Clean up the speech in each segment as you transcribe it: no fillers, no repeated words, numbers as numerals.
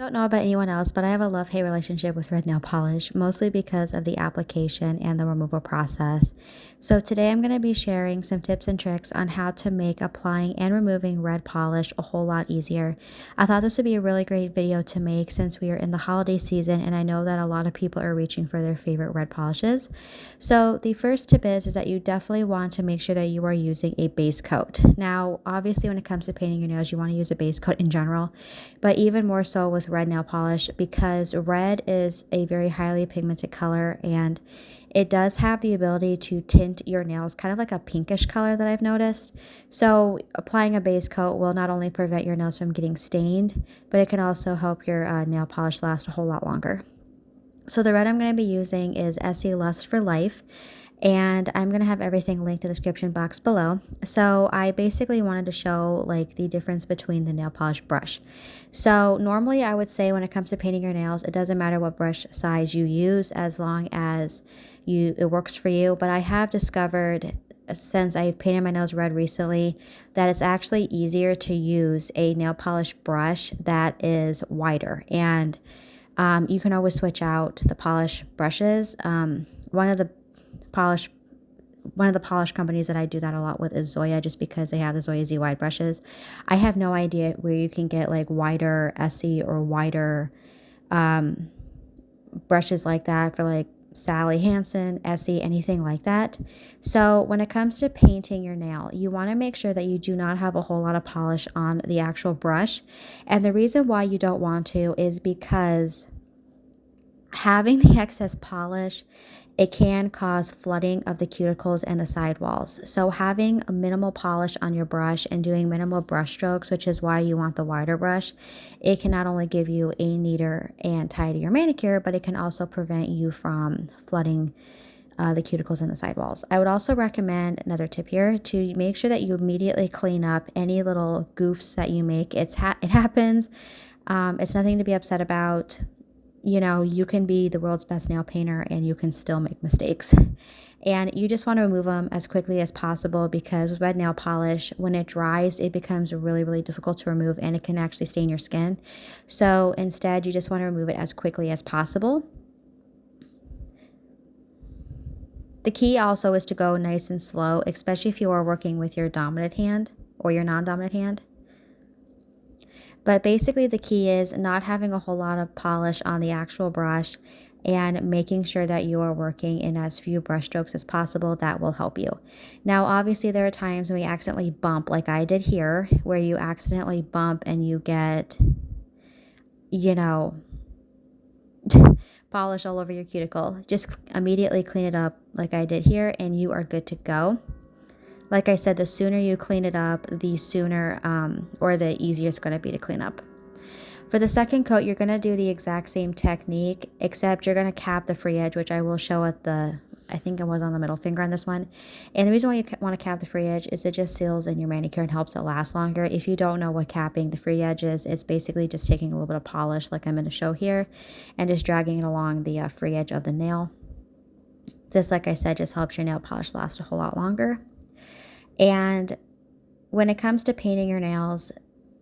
Don't know about anyone else, but I have a love-hate relationship with red nail polish, mostly because of the application and the removal process. So today I'm going to be sharing some tips and tricks on how to make applying and removing red polish a whole lot easier. I thought this would be a really great video to make since we are in the holiday season and I know that a lot of people are reaching for their favorite red polishes. So the first tip is that you definitely want to make sure that you are using a base coat. Now, obviously when it comes to painting your nails, you want to use a base coat in general, but even more so with red nail polish because red is a very highly pigmented color and it does have the ability to tint your nails kind of like a pinkish color that I've noticed. So applying a base coat will not only prevent your nails from getting stained, but it can also help your nail polish last a whole lot longer. So the red I'm going to be using is Essie Lust for Life, and I'm going to have everything linked in the description box below. So I basically wanted to show like the difference between the nail polish brush. So normally I would say when it comes to painting your nails, it doesn't matter what brush size you use as long as it works for you. But I have discovered since I painted my nails red recently that it's actually easier to use a nail polish brush that is wider, and you can always switch out the polish brushes. One of the polish companies that I do that a lot with is Zoya, just because they have the Zoya Z wide brushes. I have no idea where you can get like wider Essie or wider brushes like that for like Sally, Hansen, Essie, anything like that. So when it comes to painting your nail, you want to make sure that you do not have a whole lot of polish on the actual brush. And the reason why you don't want to is because having the excess polish, it can cause flooding of the cuticles and the sidewalls. So having a minimal polish on your brush and doing minimal brush strokes, which is why you want the wider brush, it can not only give you a neater and tidier manicure, but it can also prevent you from flooding the cuticles and the sidewalls. I would also recommend, another tip here, to make sure that you immediately clean up any little goofs that you make. It happens. It's nothing to be upset about. You know, you can be the world's best nail painter and you can still make mistakes. And you just want to remove them as quickly as possible because with red nail polish, when it dries, it becomes really, really difficult to remove and it can actually stain your skin. So instead, you just want to remove it as quickly as possible. The key also is to go nice and slow, especially if you are working with your dominant hand or your non-dominant hand. But basically the key is not having a whole lot of polish on the actual brush and making sure that you are working in as few brush strokes as possible. That will help you. Now, obviously there are times when we accidentally bump, like I did here, where you accidentally bump and you get, you know, polish all over your cuticle. Just immediately clean it up like I did here and you are good to go. Like I said, the sooner you clean it up, the sooner or the easier it's going to be to clean up. For the second coat, you're going to do the exact same technique, except you're going to cap the free edge, which I will show at I think it was on the middle finger on this one. And the reason why you want to cap the free edge is it just seals in your manicure and helps it last longer. If you don't know what capping the free edge is, it's basically just taking a little bit of polish like I'm going to show here and just dragging it along the free edge of the nail. This, like I said, just helps your nail polish last a whole lot longer. And when it comes to painting your nails,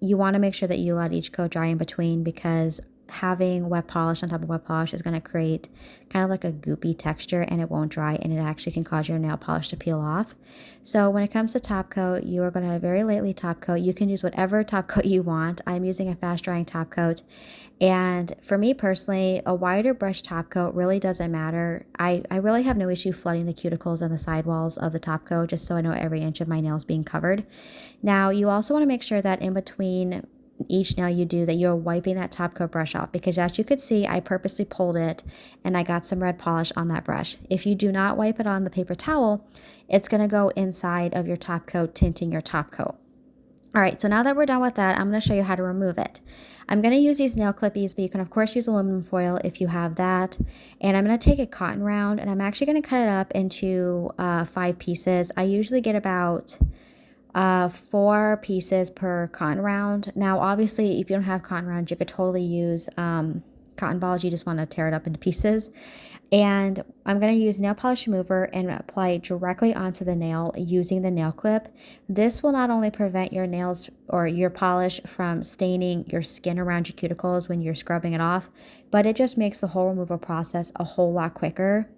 you want to make sure that you let each coat dry in between because having wet polish on top of wet polish is going to create kind of like a goopy texture and it won't dry and it actually can cause your nail polish to peel off. So when it comes to top coat, you are going to very lightly top coat. You can use whatever top coat you want. I'm using a fast drying top coat, and for me personally, a wider brush top coat really doesn't matter. I really have no issue flooding the cuticles and the sidewalls of the top coat just so I know every inch of my nail is being covered. Now you also want to make sure that in between each nail you do that you're wiping that top coat brush off, because as you could see, I purposely pulled it and I got some red polish on that brush. If you do not wipe it on the paper towel, it's going to go inside of your top coat, tinting your top coat. All right, so now that we're done with that, I'm going to show you how to remove it. I'm going to use these nail clippies, but you can of course use aluminum foil if you have that. And I'm going to take a cotton round and I'm actually going to cut it up into 5 pieces. I usually get about 4 pieces per cotton round. Now, obviously, if you don't have cotton rounds, you could totally use cotton balls, you just want to tear it up into pieces. And I'm going to use nail polish remover and apply it directly onto the nail using the nail clip. This will not only prevent your nails or your polish from staining your skin around your cuticles when you're scrubbing it off, but it just makes the whole removal process a whole lot quicker.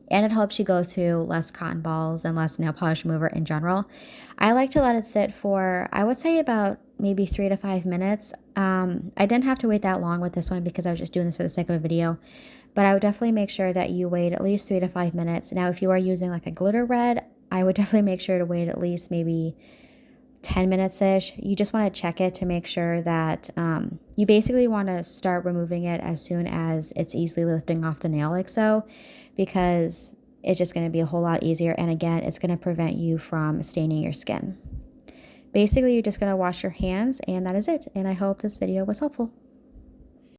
And it helps you go through less cotton balls and less nail polish remover in general. I like to let it sit for, I would say, about maybe 3 to 5 minutes. I didn't have to wait that long with this one because I was just doing this for the sake of a video. But I would definitely make sure that you wait at least 3 to 5 minutes. Now, if you are using like a glitter red, I would definitely make sure to wait at least maybe 10 minutes-ish. You just want to check it to make sure that you basically want to start removing it as soon as it's easily lifting off the nail like so, because it's just going to be a whole lot easier. And again, it's going to prevent you from staining your skin. Basically, you're just going to wash your hands, and that is it. And I hope this video was helpful.